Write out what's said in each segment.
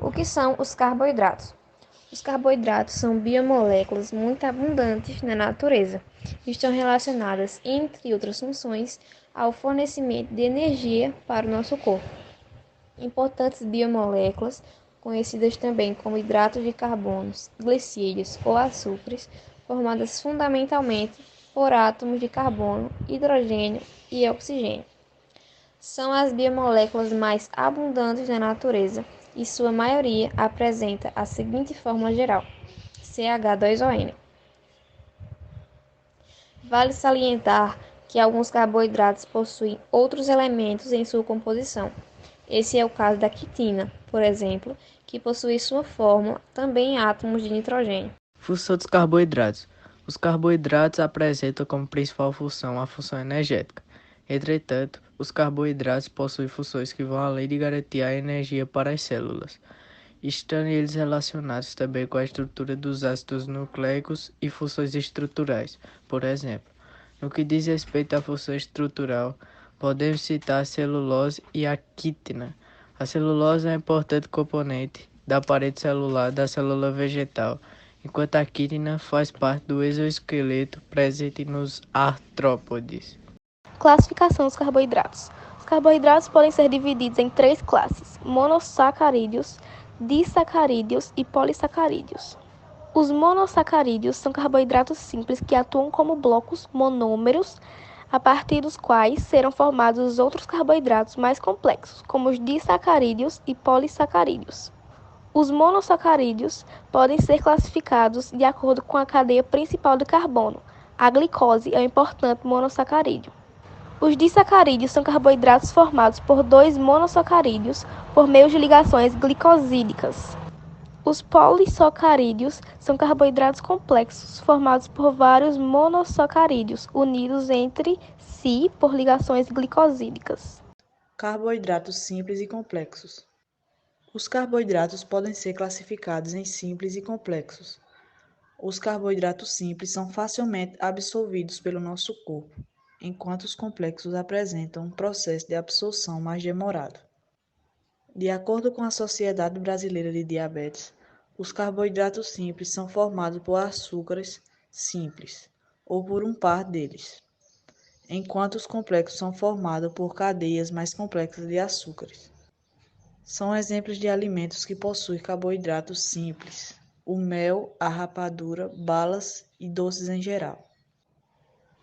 O que são os carboidratos? Os carboidratos são biomoléculas muito abundantes na natureza e estão relacionadas, entre outras funções, ao fornecimento de energia para o nosso corpo. Importantes biomoléculas, conhecidas também como hidratos de carbono, glicídios ou açúcares, formadas fundamentalmente por átomos de carbono, hidrogênio e oxigênio. São as biomoléculas mais abundantes na natureza e sua maioria apresenta a seguinte fórmula geral: CH2ON. Vale salientar que alguns carboidratos possuem outros elementos em sua composição. Esse é o caso da quitina, por exemplo, que possui sua fórmula também em átomos de nitrogênio. Função dos carboidratos. Os carboidratos apresentam como principal função a função energética. Entretanto, os carboidratos possuem funções que vão além de garantir a energia para as células, estando eles relacionados também com a estrutura dos ácidos nucleicos e funções estruturais. Por exemplo, no que diz respeito à função estrutural, podemos citar a celulose e a quitina. A celulose é um importante componente da parede celular da célula vegetal, enquanto a quitina faz parte do exoesqueleto presente nos artrópodes. Classificação dos carboidratos. Os carboidratos podem ser divididos em três classes: monossacarídeos, disacarídeos e polissacarídeos. Os monossacarídeos são carboidratos simples que atuam como blocos monômeros, a partir dos quais serão formados os outros carboidratos mais complexos, como os disacarídeos e polissacarídeos. Os monossacarídeos podem ser classificados de acordo com a cadeia principal de carbono. A glicose é um importante monossacarídeo. Os disacarídeos são carboidratos formados por dois monossacarídeos por meio de ligações glicosídicas. Os polissacarídeos são carboidratos complexos formados por vários monossacarídeos unidos entre si por ligações glicosídicas. Carboidratos simples e complexos. Os carboidratos podem ser classificados em simples e complexos. Os carboidratos simples são facilmente absorvidos pelo nosso corpo, enquanto os complexos apresentam um processo de absorção mais demorado. De acordo com a Sociedade Brasileira de Diabetes, os carboidratos simples são formados por açúcares simples, ou por um par deles, enquanto os complexos são formados por cadeias mais complexas de açúcares. São exemplos de alimentos que possuem carboidratos simples: o mel, a rapadura, balas e doces em geral.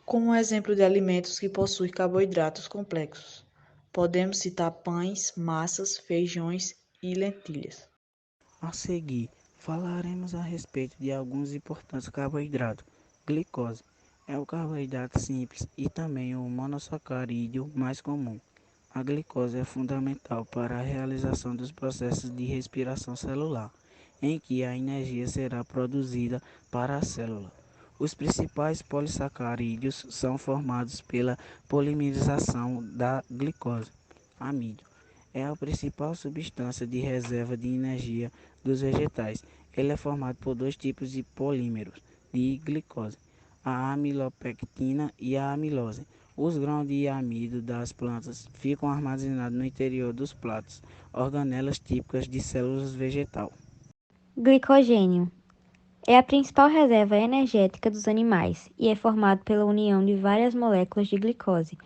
Como exemplo de alimentos que possuem carboidratos complexos, podemos citar pães, massas, feijões e lentilhas. A seguir, falaremos a respeito de alguns importantes carboidratos. Glicose é o carboidrato simples e também o monossacarídeo mais comum. A glicose é fundamental para a realização dos processos de respiração celular, em que a energia será produzida para a célula. Os principais polissacarídeos são formados pela polimerização da glicose. Amídio é a principal substância de reserva de energia dos vegetais. Ele é formado por dois tipos de polímeros de glicose, a amilopectina e a amilose. Os grãos de amido das plantas ficam armazenados no interior dos platos, organelas típicas de células vegetal. Glicogênio é a principal reserva energética dos animais e é formado pela união de várias moléculas de glicose.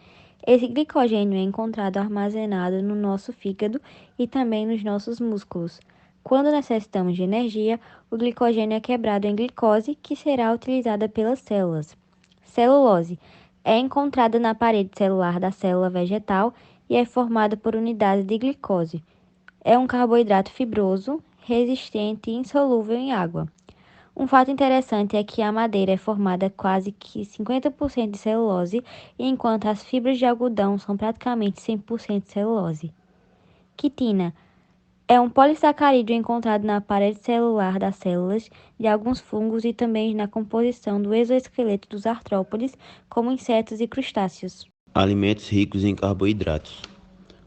Esse glicogênio é encontrado armazenado no nosso fígado e também nos nossos músculos. Quando necessitamos de energia, o glicogênio é quebrado em glicose, que será utilizada pelas células. Celulose é encontrada na parede celular da célula vegetal e é formada por unidades de glicose. É um carboidrato fibroso, resistente e insolúvel em água. Um fato interessante é que a madeira é formada quase que 50% de celulose, enquanto as fibras de algodão são praticamente 100% celulose. Quitina é um polissacarídeo encontrado na parede celular das células de alguns fungos e também na composição do exoesqueleto dos artrópodes, como insetos e crustáceos. Alimentos ricos em carboidratos.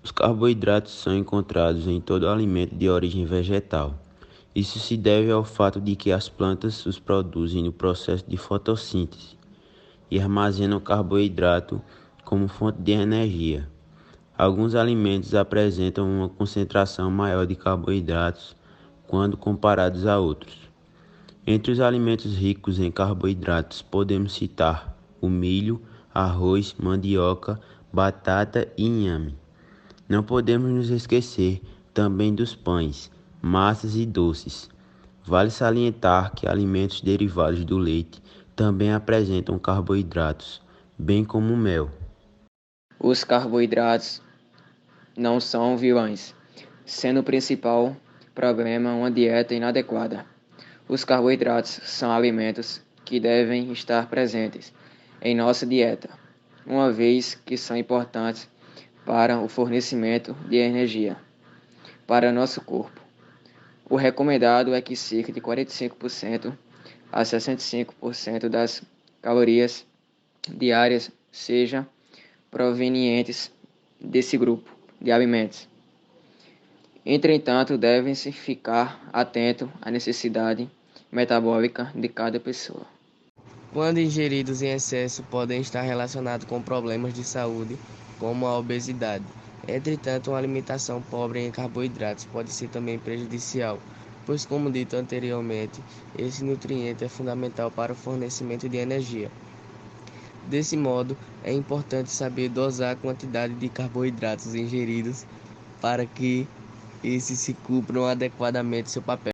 Os carboidratos são encontrados em todo alimento de origem vegetal. Isso se deve ao fato de que as plantas os produzem no processo de fotossíntese e armazenam carboidrato como fonte de energia. Alguns alimentos apresentam uma concentração maior de carboidratos quando comparados a outros. Entre os alimentos ricos em carboidratos, podemos citar o milho, arroz, mandioca, batata e inhame. Não podemos nos esquecer também dos pães, massas e doces. Vale salientar que alimentos derivados do leite também apresentam carboidratos, bem como o mel. Os carboidratos não são vilões, sendo o principal problema uma dieta inadequada. Os carboidratos são alimentos que devem estar presentes em nossa dieta, uma vez que são importantes para o fornecimento de energia para nosso corpo. O recomendado é que cerca de 45% a 65% das calorias diárias sejam provenientes desse grupo de alimentos. Entretanto, deve-se ficar atento à necessidade metabólica de cada pessoa. Quando ingeridos em excesso, podem estar relacionados com problemas de saúde, como a obesidade. Entretanto, uma alimentação pobre em carboidratos pode ser também prejudicial, pois, como dito anteriormente, esse nutriente é fundamental para o fornecimento de energia. Desse modo, é importante saber dosar a quantidade de carboidratos ingeridos para que esses se cumpram adequadamente seu papel.